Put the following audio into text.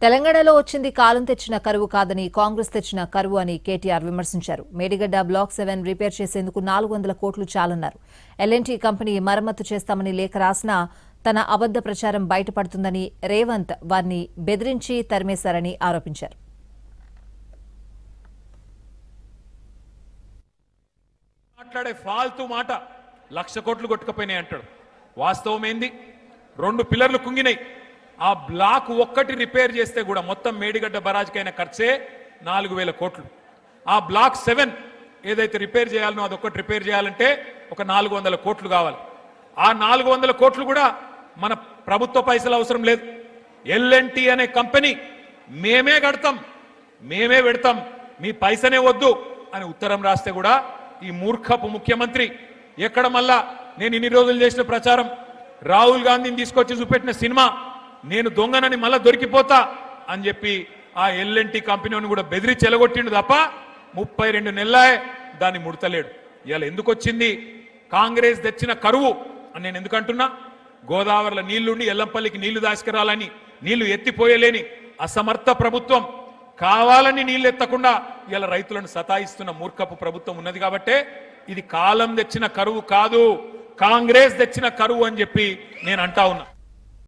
తెలంగాణలో వచ్చింది కాలం తెచ్చిన కరువు కాదని కాంగ్రెస్ తెచ్చిన కరువు అని కేటీఆర్ విమర్శించారు. మేడిగడ్డ బ్లాక్ 7 రిపేర్ చేసేందుకు 400 కోట్లు చాలన్నారు. ఎల్ఎన్టీ కంపెనీ మరమ్మతు చేస్తామని లేఖ రాసినా తన అబద్ద ప్రచారం బయటపడుతుందని రేవంత్ వారిని బెదిరించి తరిమేశారని ఆరోపించారు. మాట్లాడే ఫాల్తూ మాట 1,00,000 కోట్లు కొట్టుకుపోయినాయి అంటాడు. వాస్తవం ఏంది? 2 పిల్లర్లు కుంగినాయి. ఆ బ్లాక్ ఒక్కటి రిపేర్ చేస్తే కూడా మొత్తం మేడిగడ్డ బరాజ్కైన ఖర్చే 4,000 కోట్లు. ఆ బ్లాక్ 7 ఏదైతే రిపేర్ చేయాలనో అదొక్కటి రిపేర్ చేయాలంటే ఒక 400 కోట్లు కావాలి. ఆ 400 కోట్లు కూడా మన ప్రభుత్వ పైసలు అవసరం లేదు. ఎల్ఎన్టీ అనే కంపెనీ మేమే కడతాం, మేమే పెడతాం, మీ పైసనే వద్దు అని ఉత్తరం రాస్తే కూడా ఈ మూర్ఖపు ముఖ్యమంత్రి ఎక్కడ మళ్ళా నేను ఇన్ని రోజులు చేసిన ప్రచారం, రాహుల్ గాంధీని తీసుకొచ్చి చూపెట్టిన సినిమా నేను దొంగనని మళ్ళా దొరికిపోతా అని చెప్పి ఆ ఎల్ఎన్టీ కంపెనీని కూడా బెదిరి చెలగొట్టిండు తప్ప 32 నెలలే దాన్ని ముడతలేడు. ఇవాళ ఎందుకు వచ్చింది? కాంగ్రెస్ తెచ్చిన కరువు అని నేను ఎందుకంటున్నా? గోదావరిలో నీళ్లుండి ఎల్లంపల్లికి నీళ్లు దాసుకురాలని నీళ్లు ఎత్తిపోయలేని అసమర్థ ప్రభుత్వం, కావాలని నీళ్లు ఎత్తకుండా ఇలా రైతులను సతాయిస్తున్న మూర్ఖపు ప్రభుత్వం ఉన్నది కాబట్టే ఇది కాలం తెచ్చిన కరువు కాదు, కాంగ్రెస్ తెచ్చిన కరువు అని చెప్పి నేను అంటా ఉన్నా.